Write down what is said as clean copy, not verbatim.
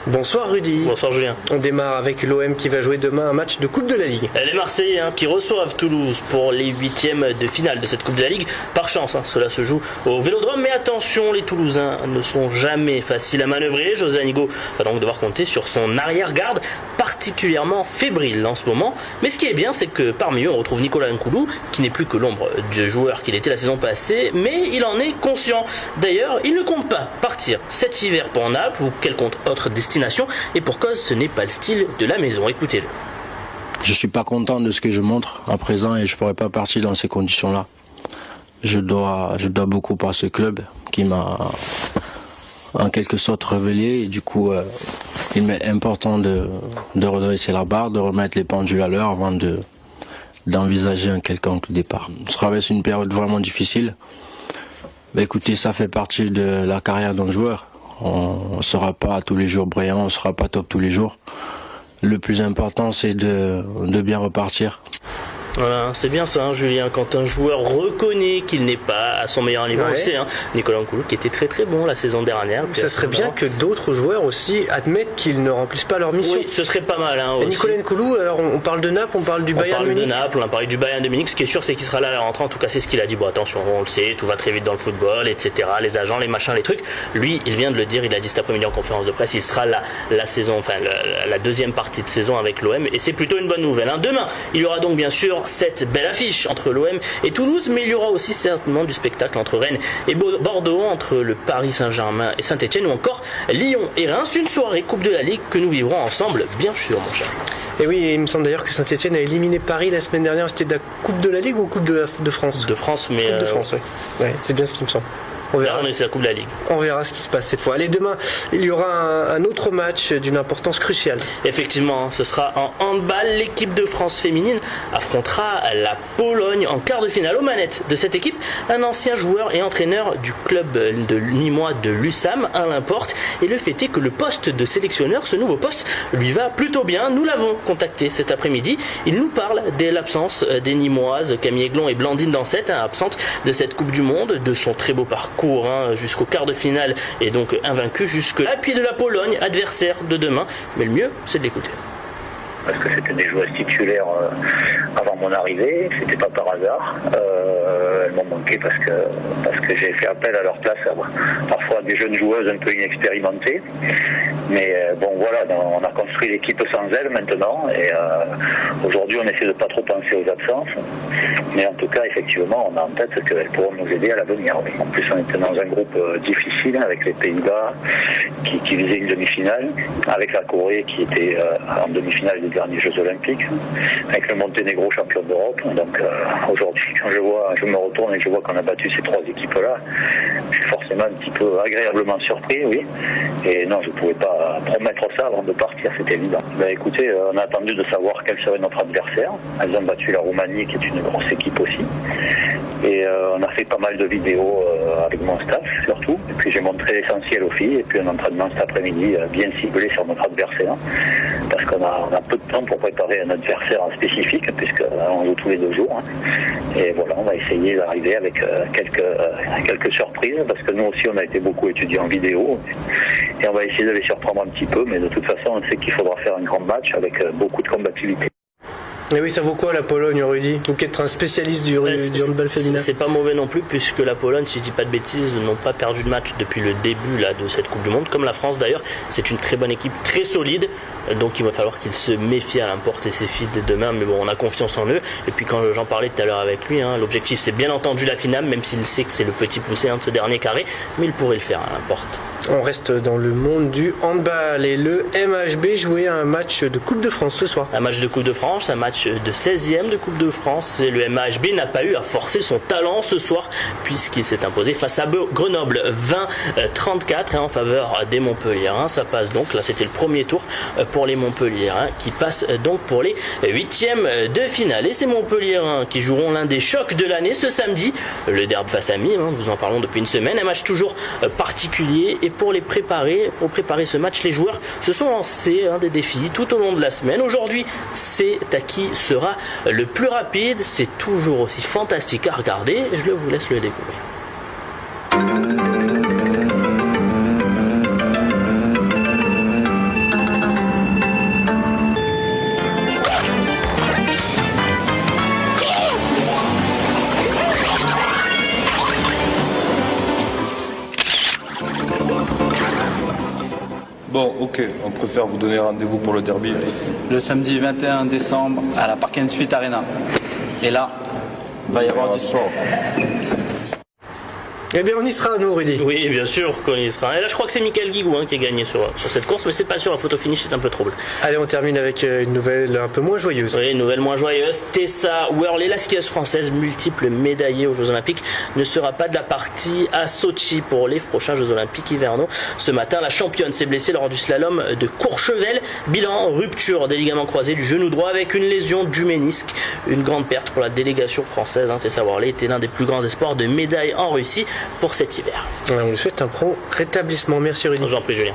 Bonsoir Rudy. Bonsoir Julien. On démarre avec l'OM qui va jouer demain un match de Coupe de la Ligue. Les Marseillais qui reçoivent Toulouse pour les huitièmes de finale de cette Coupe de la Ligue. Par chance, cela se joue au Vélodrome. Mais attention, les Toulousains ne sont jamais faciles à manœuvrer. José Anigo va donc devoir compter sur son arrière-garde particulièrement fébrile en ce moment. Mais ce qui est bien, c'est que parmi eux, on retrouve Nicolas Nkoulou, qui n'est plus que l'ombre du joueur qu'il était la saison passée, mais il en est conscient. D'ailleurs, il ne compte pas partir cet hiver pour Naples ou quelconque autre destination, et pour cause, ce n'est pas le style de la maison. Écoutez-le. Je suis pas content de ce que je montre à présent et je pourrais pas partir dans ces conditions-là. Je dois beaucoup à ce club qui m'a en quelque sorte révélé, et du coup il m'est important de redresser la barre, de remettre les pendules à l'heure avant d'envisager un quelconque départ. Je traverse une période vraiment difficile. Mais écoutez, ça fait partie de la carrière d'un joueur. On ne sera pas tous les jours brillant, on ne sera pas top tous les jours. Le plus important, c'est de bien repartir. Voilà, c'est bien ça, Julien, quand un joueur reconnaît qu'il n'est pas à son meilleur niveau. Ouais. On sait, Nicolas Nkoulou qui était très très bon la saison dernière. Ça serait bien que d'autres joueurs aussi admettent qu'ils ne remplissent pas leur mission. Oui, ce serait pas mal. Et Nicolas Nkoulou, alors on parle de Naples, on parle du Bayern Munich. On parle de Naples, on a parlé du Bayern de Munich. Ce qui est sûr, c'est qu'il sera là à la rentrée. En tout cas, c'est ce qu'il a dit. Bon, attention, on le sait, tout va très vite dans le football, etc. Les agents, les machins, les trucs. Lui, il vient de le dire, il a dit cet après-midi en conférence de presse, il sera là la saison, enfin la deuxième partie de saison avec l'OM, et c'est plutôt une bonne nouvelle. Demain, il y aura donc bien sûr cette belle affiche entre l'OM et Toulouse, mais il y aura aussi certainement du spectacle entre Rennes et Bordeaux, entre le Paris Saint-Germain et Saint-Etienne, ou encore Lyon et Reims. Une soirée Coupe de la Ligue que nous vivrons ensemble, bien sûr, mon cher. Et oui, il me semble d'ailleurs que Saint-Etienne a éliminé Paris la semaine dernière. C'était de la Coupe de la Ligue ou Coupe de France? De France, mais... Coupe de France, oui. Ouais, c'est bien ce qui me semble. On verra. C'est la Coupe de la Ligue. On verra ce qui se passe cette fois. Allez, demain, il y aura un autre match d'une importance cruciale. Effectivement, ce sera en handball. L'équipe de France féminine affrontera la Pologne en quart de finale. Aux manettes de cette équipe, un ancien joueur et entraîneur du club de nîmois de l'USAM, Alain Porte. Et le fait est que le poste de sélectionneur, ce nouveau poste, lui va plutôt bien. Nous l'avons contacté cet après-midi. Il nous parle de l'absence des nîmoises Camille Aiglon et Blandine Dansette, absentes de cette Coupe du Monde, de son très beau parcours jusqu'au quart de finale et donc invaincu jusque-là, puis de la Pologne, adversaire de demain. Mais le mieux, c'est de l'écouter. Parce que c'était des joueuses titulaires avant mon arrivée, c'était pas par hasard. Elles m'ont manqué parce que j'ai fait appel à leur place, parfois des jeunes joueuses un peu inexpérimentées. Mais bon voilà, on a construit l'équipe sans elles maintenant, et aujourd'hui on essaie de pas trop penser aux absences. Mais en tout cas, effectivement, on a en tête qu'elles pourront nous aider à l'avenir. En plus, on était dans un groupe difficile avec les Pays-Bas qui visaient une demi-finale, avec la Corée qui était en demi-finale des derniers Jeux Olympiques, avec le Monténégro champion d'Europe. Donc aujourd'hui, quand je me retourne et que je vois qu'on a battu ces trois équipes-là, je suis forcément un petit peu agréablement surpris, oui. Et non, je ne pouvais pas promettre ça avant de partir, c'était évident. Écoutez, on a attendu de savoir quel serait notre adversaire. Elles ont battu la Roumanie, qui est une grosse équipe aussi. Et on a fait pas mal de vidéos avec mon staff, surtout. Et puis j'ai montré l'essentiel aux filles. Et puis un entraînement cet après-midi bien ciblé sur notre adversaire. Parce qu'on a peu de temps pour préparer un adversaire spécifique, puisqu'on joue tous les 2 jours. Et voilà, on va essayer d'arriver avec quelques surprises, parce que nous aussi on a été beaucoup étudiés en vidéo. Et on va essayer de les surprendre un petit peu, mais de toute façon on sait qu'il faudra faire un grand match avec beaucoup de combativité. Et oui, ça vaut quoi la Pologne, Rudy? Vous qui êtes un spécialiste du handball féminin. C'est pas mauvais non plus, puisque la Pologne, si je dis pas de bêtises, n'ont pas perdu de match depuis le début de cette Coupe du Monde, comme la France d'ailleurs. C'est une très bonne équipe, très solide, donc il va falloir qu'ils se méfient à l'emporter ces filles dès demain. Mais bon, on a confiance en eux. Et puis quand j'en parlais tout à l'heure avec lui, l'objectif c'est bien entendu la finale, même s'il sait que c'est le petit poussé de ce dernier carré, mais il pourrait le faire à l'emporte. On reste dans le monde du handball, et le MHB jouait un match de Coupe de France ce soir. Un match de Coupe de France, un match de 16e de Coupe de France, et le MHB n'a pas eu à forcer son talent ce soir, puisqu'il s'est imposé face à Grenoble 20-34 en faveur des Montpelliérains. Ça passe donc, là c'était le premier tour pour les Montpelliérains, qui passent donc pour les 8e de finale. Et ces Montpelliérains qui joueront l'un des chocs de l'année ce samedi, le derby face à Nîmes, nous vous en parlons depuis une semaine, un match toujours particulier. Et pour préparer ce match, les joueurs se sont lancés des défis tout au long de la semaine. Aujourd'hui, c'est à qui sera le plus rapide. C'est toujours aussi fantastique à regarder. Je vous laisse le découvrir. Bon, ok, on préfère vous donner rendez-vous pour le derby. Le samedi 21 décembre à la Park & Suite Arena. Et là, il va y avoir du sport. Eh bien, on y sera, nous, Rudy. Oui, bien sûr qu'on y sera. Et là, je crois que c'est Michael Guigou qui a gagné sur cette course, mais c'est pas sûr, la photo finish est un peu trouble. Allez, on termine avec une nouvelle un peu moins joyeuse. Oui, une nouvelle moins joyeuse. Tessa Worley, la skieuse française, multiple médaillée aux Jeux Olympiques, ne sera pas de la partie à Sochi pour les prochains Jeux Olympiques hivernaux. Ce matin, la championne s'est blessée lors du slalom de Courchevel. Bilan, rupture des ligaments croisés du genou droit avec une lésion du ménisque. Une grande perte pour la délégation française. Tessa Worley était l'un des plus grands espoirs de médailles en Russie pour cet hiver. On lui souhaite un prompt rétablissement. Merci, Rudy. Je vous en prie, Julien.